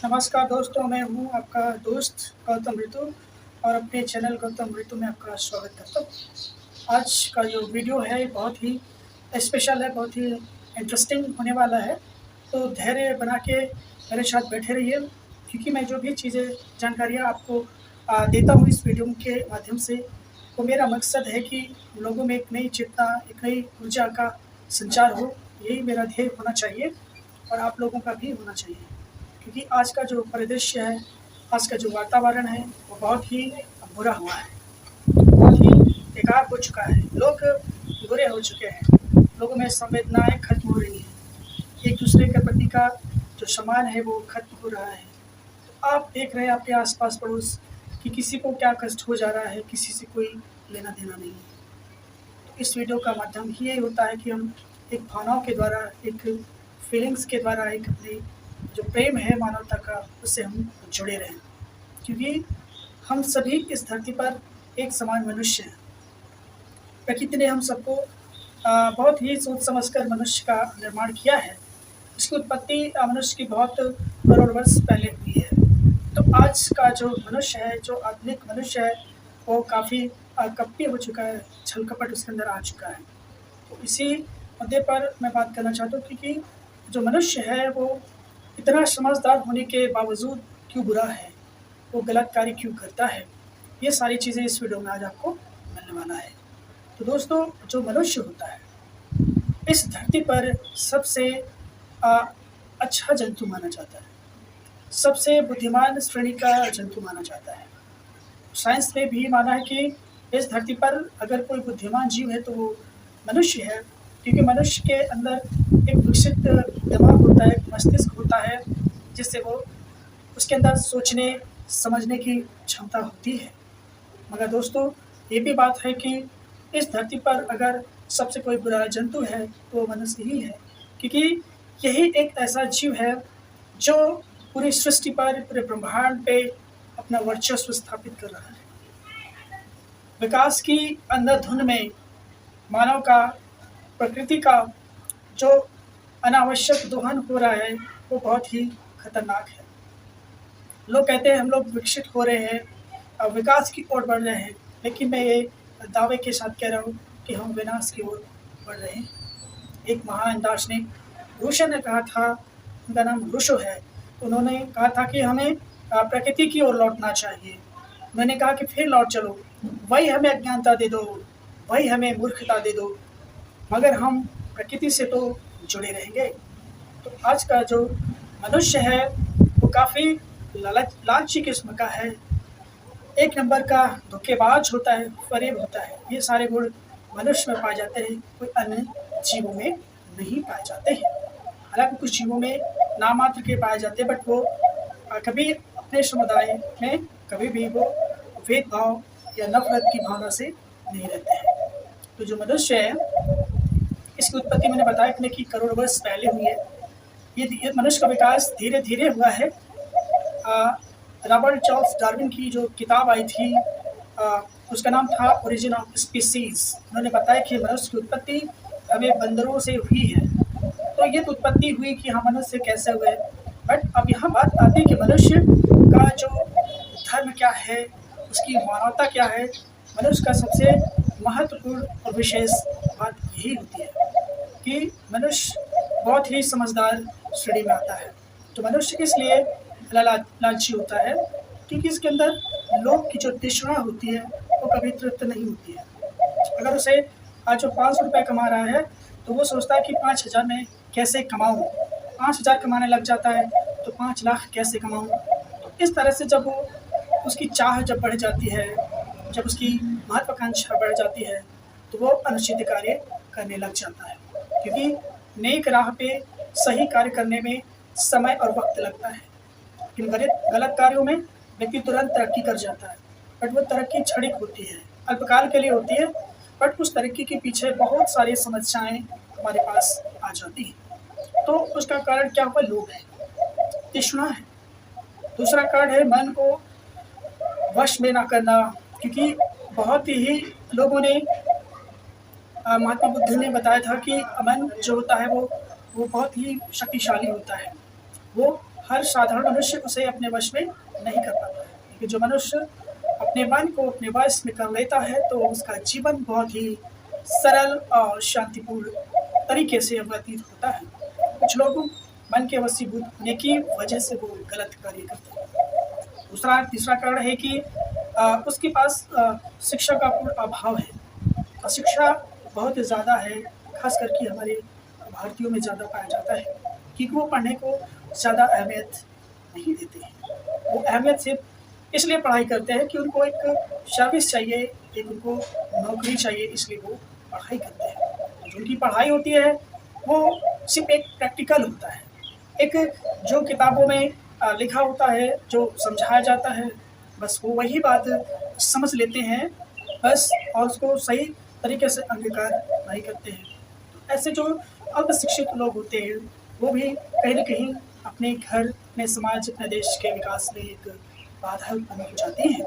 नमस्कार दोस्तों, मैं हूँ आपका दोस्त गौतम ऋतु और अपने चैनल गौतम ऋतु में आपका स्वागत करता हूँ। आज का जो वीडियो है बहुत ही स्पेशल है, बहुत ही इंटरेस्टिंग होने वाला है। तो धैर्य बना के मेरे साथ बैठे रहिए, क्योंकि मैं जो भी चीज़ें जानकारियाँ आपको देता हूँ इस वीडियो के माध्यम से, वो मेरा मकसद है कि लोगों में एक नई चेतना, एक नई ऊर्जा का संचार हो। यही मेरा ध्येय होना चाहिए और आप लोगों का भी होना चाहिए, क्योंकि आज का जो परिदृश्य है, आज का जो वातावरण है, वो बहुत ही बुरा हुआ है, बहुत ही बेकार हो चुका है। लोग बुरे हो चुके हैं, लोगों में संवेदनाएं खत्म हो रही हैं, एक दूसरे के प्रति का जो सम्मान है वो खत्म हो रहा है। तो आप देख रहे हैं आपके आसपास पड़ोस कि किसी को क्या कष्ट हो जा रहा है, किसी से कोई लेना देना नहीं है। तो इस वीडियो का माध्यम ही यही होता है कि हम एक भावनाओं के द्वारा, एक फीलिंग्स के द्वारा, एक अपनी जो प्रेम है मानवता का, उससे हम जुड़े रहें, क्योंकि हम सभी इस धरती पर एक समान मनुष्य हैं। प्रकृति ने हम सबको बहुत ही सोच समझकर मनुष्य का निर्माण किया है। इसकी उत्पत्ति मनुष्य की बहुत करोड़ वर्ष पहले हुई है। तो आज का जो मनुष्य है, जो आधुनिक मनुष्य है, वो काफ़ी कपटी हो चुका है, छल कपट उसके अंदर आ चुका है। तो इसी मुद्दे पर मैं बात करना चाहता हूँ, क्योंकि जो मनुष्य है वो इतना समझदार होने के बावजूद क्यों बुरा है, वो गलत कार्य क्यों करता है, ये सारी चीज़ें इस वीडियो में आज आपको मिलने वाला है। तो दोस्तों, जो मनुष्य होता है इस धरती पर सबसे आ, अच्छा जंतु माना जाता है, सबसे बुद्धिमान श्रेणी का जंतु माना जाता है। साइंस ने भी माना है कि इस धरती पर अगर कोई बुद्धिमान जीव है तो वो मनुष्य है, क्योंकि मनुष्य के अंदर एक विकसित दिमाग होता है, एक मस्तिष्क होता है, जिससे वो उसके अंदर सोचने समझने की क्षमता होती है। मगर दोस्तों, ये भी बात है कि इस धरती पर अगर सबसे कोई बुरा जंतु है तो वो मनुष्य ही है, क्योंकि यही एक ऐसा जीव है जो पूरी सृष्टि पर, पूरे ब्रह्मांड पे अपना वर्चस्व स्थापित कर रहा है। विकास की अंधाधुन में मानव का, प्रकृति का जो अनावश्यक दोहन हो रहा है वो बहुत ही खतरनाक है। लोग कहते हैं हम लोग विकसित हो रहे हैं, विकास की ओर बढ़ रहे हैं, लेकिन मैं ये दावे के साथ कह रहा हूँ कि हम विनाश की ओर बढ़ रहे हैं। एक महान दार्शनिक रूसो ने कहा था, उनका नाम रूसो है, उन्होंने कहा था कि हमें प्रकृति की ओर लौटना चाहिए। मैंने कहा कि फिर लौट चलो, वही हमें अज्ञानता दे दो, वही हमें मूर्खता दे दो, मगर हम प्रकृति से तो जुड़े रहेंगे। तो आज का जो मनुष्य है वो काफ़ी लालची किस्म का है, एक नंबर का धोखेबाज होता है, फरेब होता है। ये सारे गुण मनुष्य में पाए जाते हैं, कोई अन्य जीवों में नहीं पाए जाते हैं। हालांकि कुछ जीवों में नाम मात्र के पाए जाते हैं, बट वो कभी अपने समुदाय में कभी भी वो भेदभाव या नफरत की भावना से नहीं रहते हैं। तो जो मनुष्य है, इसकी उत्पत्ति मैंने बताया कि करोड़ वर्ष पहले हुई है। ये मनुष्य का विकास धीरे धीरे हुआ है। रॉबर्ट चार्ल्स डार्विन की जो किताब आई थी, उसका नाम था ओरिजिन ऑफ स्पीसीज। उन्होंने बताया कि मनुष्य की उत्पत्ति हमें बंदरों से हुई है। तो ये तो उत्पत्ति हुई कि हाँ मनुष्य कैसे हुए, बट अब यहाँ बात आती है कि मनुष्य का जो धर्म क्या है, उसकी मानवता क्या है। मनुष्य का सबसे महत्वपूर्ण और विशेष बात यही होती है कि मनुष्य बहुत ही समझदार श्रेणी में आता है। तो मनुष्य इसलिए लालची होता है क्योंकि इसके अंदर लोभ की जो तृष्णा होती है वो कभी तृप्त नहीं होती है। अगर उसे आज जो 500 रुपये कमा रहा है तो वो सोचता है कि 5,000 में कैसे कमाऊँ, 5,000 कमाने लग जाता है तो 5 लाख कैसे कमाऊँ। तो इस तरह से जब वो उसकी चाह जब बढ़ जाती है, जब उसकी महत्वाकांक्षा बढ़ जाती है, तो वो अनुचित कार्य करने लग जाता है, क्योंकि नेक राह पे सही कार्य करने में समय और वक्त लगता है। लेकिन गलत कार्यों में व्यक्ति तुरंत तरक्की कर जाता है, बट वो तरक्की क्षणिक होती है, अल्पकाल के लिए होती है, बट उस तरक्की के पीछे बहुत सारी समस्याएं हमारे पास आ जाती हैं। तो उसका कारण क्या हुआ? लोभ है, तृष्णा है। दूसरा कारण है मन को वश में ना करना, क्योंकि बहुत ही लोगों ने, महात्मा बुद्ध ने बताया था कि मन जो होता है वो बहुत ही शक्तिशाली होता है। वो हर साधारण मनुष्य उसे अपने वश में नहीं कर पाता है। लेकिन जो मनुष्य अपने मन को अपने वश में कर लेता है तो उसका जीवन बहुत ही सरल और शांतिपूर्ण तरीके से व्यतीत होता है। कुछ लोग मन के वशीभूत होने की वजह से वो गलत कार्य करते हैं। तीसरा कारण है कि उसके पास शिक्षा का पूर्ण अभाव है। शिक्षा बहुत ज़्यादा है, खास करके हमारे भारतीयों में ज़्यादा पाया जाता है, क्योंकि वो पढ़ने को ज़्यादा अहमियत नहीं देते हैं। वो अहमियत सिर्फ इसलिए पढ़ाई करते हैं कि उनको एक सर्विस चाहिए, एक उनको नौकरी चाहिए, इसलिए वो पढ़ाई करते हैं। जो उनकी पढ़ाई होती है वो सिर्फ एक प्रैक्टिकल होता है, एक जो किताबों में लिखा होता है, जो समझाया जाता है, बस वो वही बात समझ लेते हैं बस, और उसको सही तरीके से अंगीकार नहीं करते हैं। ऐसे जो अल्पशिक्षित लोग होते हैं वो भी कहीं न कहीं अपने घर, अपने समाज, अपने देश के विकास में एक बाधा उत्पन्न हो जाती हैं।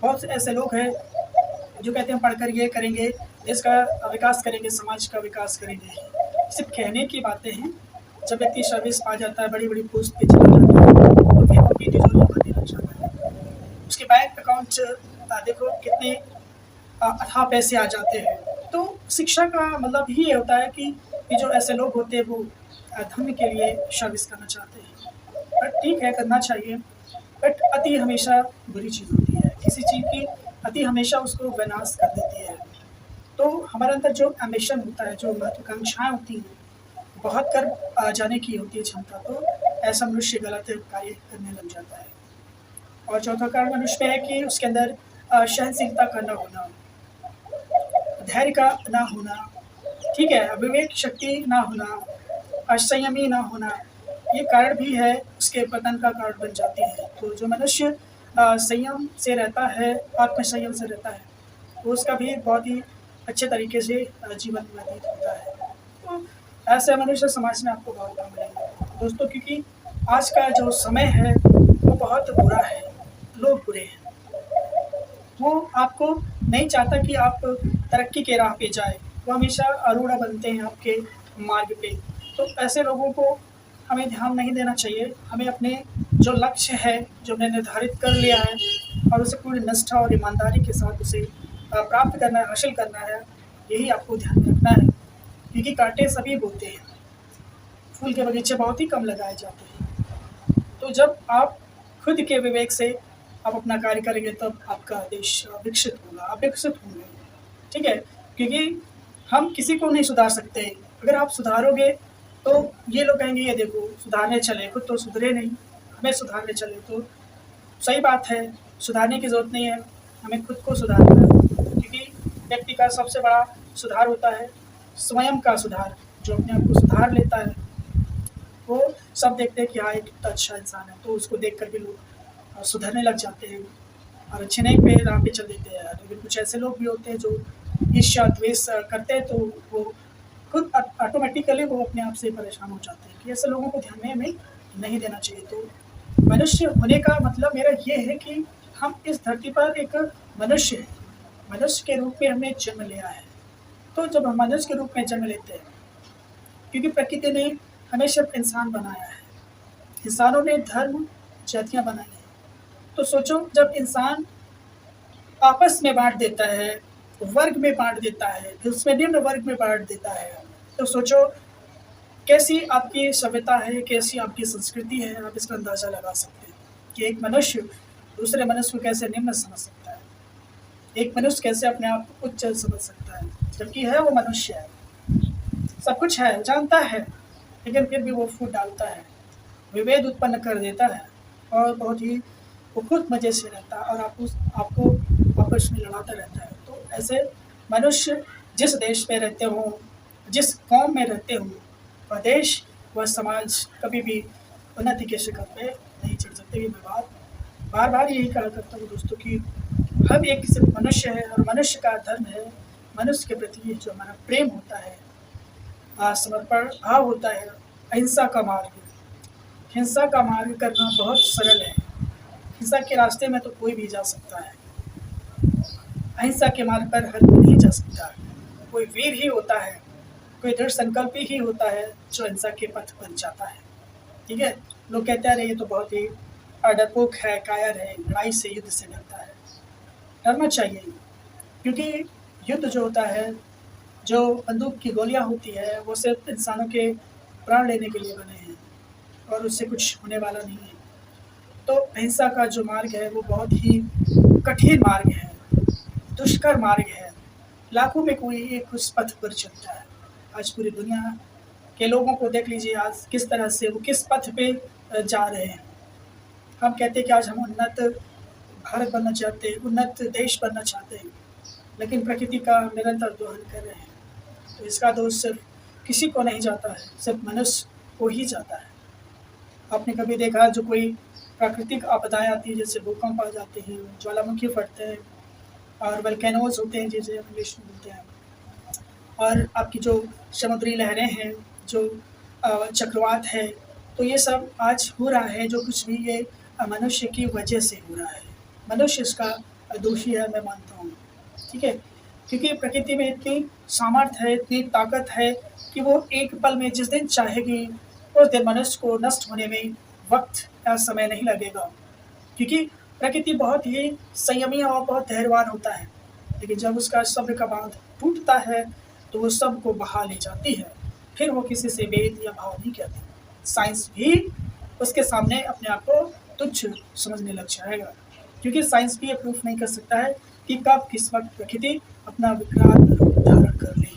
बहुत से ऐसे लोग हैं जो कहते हैं पढ़कर ये करेंगे, देश का विकास करेंगे, समाज का विकास करेंगे। सिर्फ कहने की बातें हैं। जब व्यक्ति सर्विस पा जाता है, बड़ी-बड़ी पोस्ट पे चला जाता है, तो फिर अपनी तिजोरी भरने लग जाता है। उसके बैंक अकाउंट देखो कितने अथाह पैसे आ जाते हैं। तो शिक्षा का मतलब ही ये होता है कि ये जो ऐसे लोग होते हैं वो धर्म के लिए सर्विस करना चाहते हैं। बट ठीक है, करना चाहिए, बट अति हमेशा बुरी चीज़ होती है। किसी चीज़ की अति हमेशा उसको विनाश कर देती है। तो हमारे अंदर जो एम्बिशन होता है, जो महत्वाकांक्षाएँ होती हैं, बहुत कर जाने की होती है क्षमता, तो ऐसा मनुष्य गलत कार्य करने लग जाता है। और चौथा कारण मनुष्य में है कि उसके अंदर सहनशीलता का ना होना, धैर्य का ना होना, ठीक है, विवेक शक्ति ना होना, असंयमी ना होना, ये कारण भी है, उसके पतन का कारण बन जाते हैं। तो जो मनुष्य संयम से रहता है, आत्मसंयम से रहता है, तो उसका भी बहुत ही अच्छे तरीके से जीवन व्यतीत होता है। तो ऐसे मनुष्य समाज में आपको बहुत कम मिलेंगे दोस्तों, क्योंकि आज का जो समय है वो बहुत बुरा है, लोग बुरे हैं। वो आपको नहीं चाहता कि आप तरक्की के राह पे जाए, वो हमेशा अरोड़ा बनते हैं आपके मार्ग पे। तो ऐसे लोगों को हमें ध्यान नहीं देना चाहिए। हमें अपने जो लक्ष्य है, जो हमने निर्धारित कर लिया है, और उसे पूरी निष्ठा और ईमानदारी के साथ उसे प्राप्त करना है, हासिल करना है, यही आपको ध्यान रखना है। क्योंकि कांटे सभी बोते हैं, फूल के बगीचे बहुत ही कम लगाए जाते हैं। तो जब आप खुद के विवेक से आप अपना कार्य करेंगे तब आपका देश विकसित होगा, आप विकसित होंगे, ठीक है? क्योंकि हम किसी को नहीं सुधार सकते। अगर आप सुधारोगे तो ये लोग कहेंगे ये देखो सुधारने चले, खुद तो सुधरे नहीं, हमें सुधारने चले। तो सही बात है, सुधारने की ज़रूरत नहीं है, हमें खुद को सुधारना है। क्योंकि व्यक्ति का सबसे बड़ा सुधार होता है स्वयं का सुधार। जो अपने आप को सुधार लेता है वो सब देखते हैं कि हाँ, ये कितना अच्छा इंसान है, तो उसको देख कर भी लोग सुधरने लग जाते हैं और अच्छे नए पे राह पे चल देते हैं। लेकिन कुछ ऐसे लोग भी होते हैं जो ईर्ष्या द्वेष करते हैं, तो वो खुद ऑटोमेटिकली वो अपने आप से परेशान हो जाते हैं। कि ऐसे लोगों को ध्यान में हमें नहीं देना चाहिए। तो मनुष्य होने का मतलब मेरा ये है कि हम इस धरती पर एक मनुष्य हैं, मनुष्य के रूप में हमने जन्म लिया है। तो जब हम मनुष्य के रूप में जन्म लेते हैं, क्योंकि प्रकृति ने हमें सिर्फ इंसान बनाया है, इंसानों ने धर्म जातियाँ बनाई हैं। तो सोचो जब इंसान आपस में बाँट देता है, वर्ग में बाँट देता है, फिर उसमें निम्न वर्ग में बाँट देता है, तो सोचो कैसी आपकी सभ्यता है, कैसी आपकी संस्कृति है। आप इसका अंदाज़ा लगा सकते हैं कि एक मनुष्य दूसरे मनुष्य को कैसे निम्न समझ सकता है, एक मनुष्य कैसे अपने आप को उच्च समझ सकता है, जबकि है वो मनुष्य है, सब कुछ है, जानता है, लेकिन फिर भी वो फूट डालता है, विभेद उत्पन्न कर देता है, और बहुत ही वो खुद मज़े से रहता है और आपको आपस में लड़ाता रहता है। तो ऐसे मनुष्य जिस देश में रहते हों, जिस कौम में रहते हों, वह देश, वह समाज कभी भी उन्नति के शिखर पे नहीं चढ़ सकते। ये मैं बार-बार यही कहा करता हूँ दोस्तों कि हम एक सिर्फ मनुष्य है, और मनुष्य का धर्म है मनुष्य के प्रति जो हमारा प्रेम होता है, समर्पण भाव होता है, अहिंसा का मार्ग। हिंसा का मार्ग करना बहुत सरल है, हिंसा के रास्ते में तो कोई भी जा सकता है, अहिंसा के मार्ग पर हर कोई नहीं जा सकता। कोई वीर ही होता है, कोई दृढ़ संकल्पी ही होता है जो अहिंसा के पथ पर जाता है, ठीक है? लोग कहते हैं अरे ये तो बहुत ही डरपोक है, कायर है, लड़ाई से युद्ध से डरता है। डरना चाहिए, क्योंकि युद्ध जो होता है, जो बंदूक की गोलियाँ होती है, वो सिर्फ इंसानों के प्राण लेने के लिए बने हैं और उससे कुछ होने वाला नहीं है। तो अहिंसा का जो मार्ग है वो बहुत ही कठिन मार्ग है, दुष्कर मार्ग है। लाखों में कोई एक उस पथ पर चलता है। आज पूरी दुनिया के लोगों को देख लीजिए, आज किस तरह से वो किस पथ पे जा रहे हैं। हम कहते हैं कि आज हम उन्नत भारत बनना चाहते हैं, उन्नत देश बनना चाहते हैं, लेकिन प्रकृति का निरंतर दोहन कर रहे हैं। तो इसका दोष सिर्फ किसी को नहीं जाता है, सिर्फ मनुष्य को ही जाता है। आपने कभी देखा जो कोई प्राकृतिक आपदाएं आती हैं, जैसे भूकंप आ जाते हैं, ज्वालामुखी फटते हैं और वल्केनोज होते हैं जिसे हम इंग्लिश में बोलते हैं, और आपकी जो समुद्री लहरें हैं, जो चक्रवात है, तो ये सब आज हो रहा है, जो कुछ भी ये मनुष्य की वजह से हो रहा है। मनुष्य इसका दोषी है, मैं मानता हूँ। ठीक है, क्योंकि प्रकृति में इतनी सामर्थ्य है, इतनी ताकत है कि वो एक पल में जिस दिन चाहेगी उस दिन मनुष्य को नष्ट होने में वक्त या समय नहीं लगेगा, क्योंकि प्रकृति बहुत ही संयमी और बहुत धैर्यवान होता है। लेकिन जब उसका सब्र का बांध टूटता है तो वो सबको बहा ले जाती है। फिर वो किसी से भेद या भाव नहीं करती। साइंस भी उसके सामने अपने आप को तुच्छ समझने लग जाएगा, क्योंकि साइंस भी ये प्रूफ नहीं कर सकता है कि कब किस वक्त प्रकृति अपना विकराल रूप धारण कर ले।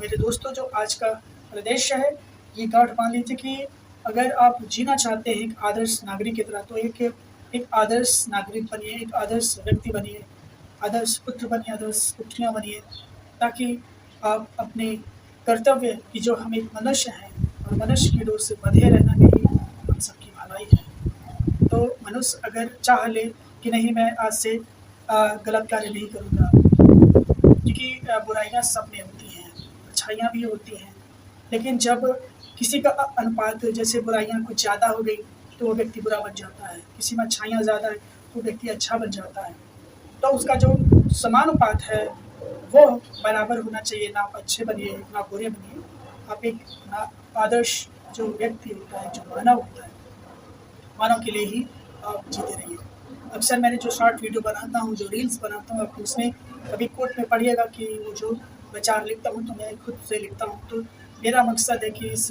मेरे दोस्तों, जो आज का परिदृश्य है, ये गांठ मान लीजिए कि अगर आप जीना चाहते हैं एक आदर्श नागरिक की तरह, तो एक आदर्श नागरिक बनिए, एक आदर्श व्यक्ति बनिए, आदर्श पुत्र बनिए, आदर्श पुत्रियाँ बनिए, ताकि आप अपने कर्तव्य की जो हम एक मनुष्य हैं और मनुष्य की डोर से बंधे रहना में ही हम सबकी भलाई है। तो मनुष्य अगर चाह ले कि नहीं मैं आज से गलत कार्य नहीं करूँगा, क्योंकि बुराइयाँ सब में होती हैं, अच्छाइयाँ भी होती हैं, लेकिन जब किसी का अनुपात जैसे बुराइयाँ कुछ ज़्यादा हो गई तो वो व्यक्ति बुरा बन जाता है, किसी में अच्छाइयाँ ज़्यादा है तो व्यक्ति अच्छा बन जाता है। तो उसका जो समानुपात है वो बराबर होना चाहिए, ना आप अच्छे बनिए ना बुरे बनिए। आप एक आदर्श जो व्यक्ति होता है, जो मानव होता है, मानव के लिए ही आप जीते रहिए। अक्सर मैंने जो शॉर्ट वीडियो बनाता हूँ, जो रील्स बनाता हूँ, आप उसमें कभी कोट में पढ़िएगा कि वो जो विचार लिखता हूँ तो मैं खुद से लिखता हूँ। तो मेरा मकसद है कि इस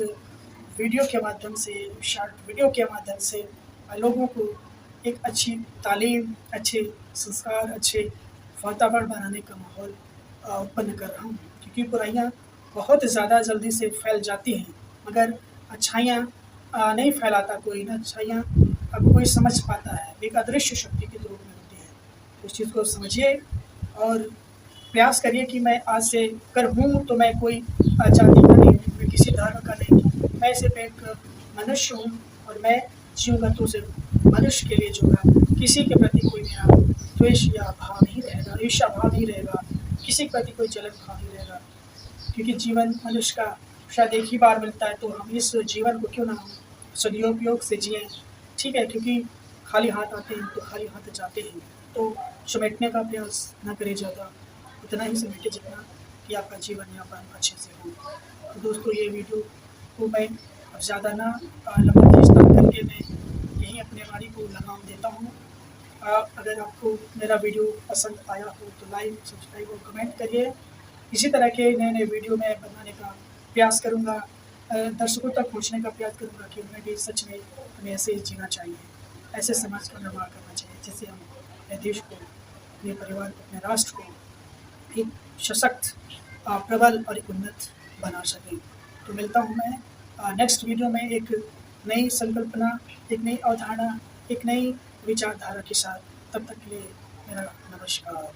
वीडियो के माध्यम से, शॉर्ट वीडियो के माध्यम से लोगों को एक अच्छी तालीम, अच्छे संस्कार, अच्छे वातावरण बनाने का माहौल उत्पन्न कर रहा हूँ, क्योंकि बुराइयाँ बहुत ज़्यादा जल्दी से फैल जाती हैं, मगर अच्छाइयाँ नहीं फैलाता कोई, ना अच्छाइयाँ अब कोई समझ पाता है। एक अदृश्य शक्ति के रूप में होती है। उस चीज़ को समझिए और प्रयास करिए कि मैं आज से कर हूँ तो मैं कोई जाति का नहीं, मैं किसी धर्म का नहीं, मैं सिर्फ एक मनुष्य हूँ और मैं जीऊँगा तो सिर्फ मनुष्य के लिए जीऊँगा। किसी के प्रति कोई मेरा द्वेष या भाव नहीं रहेगा, ईर्ष्या भाव नहीं रहेगा, किसी के प्रति कोई जलन भाव नहीं रहेगा, क्योंकि जीवन मनुष्य का शायद एक ही बार मिलता है। तो हम इस जीवन को क्यों ना हम सदुपयोग से जिएँ। ठीक है, क्योंकि खाली हाथ आते हैं तो खाली हाथ जाते हैं, तो समेटने का प्रयास न करें ज़्यादा, उतना ही समेटे जितना कि आपका जीवन यापन अच्छे से हो। तो दोस्तों, ये वीडियो को मैं अब ज़्यादा ना लंबा खींचता करके मैं यहीं अपने वाणी को लगाम देता हूँ। अगर आपको मेरा वीडियो पसंद आया हो तो लाइक, सब्सक्राइब और कमेंट करिए। इसी तरह के नए-नए वीडियो मैं बनाने का प्रयास करूँगा, दर्शकों तक पहुँचने का प्रयास करूँगा कि उन्हें भी सच में हमें ऐसे ही जीना चाहिए, ऐसे समाज का निर्माण करना चाहिए, जिससे हम अपने देश को, अपने परिवार को, अपने राष्ट्र को एक सशक्त, प्रबल और एक उन्नत बना सकें। तो मिलता हूँ मैं नेक्स्ट वीडियो में एक नई संकल्पना, एक नई अवधारणा, एक नई विचारधारा के साथ। तब तक के लिए मेरा नमस्कार।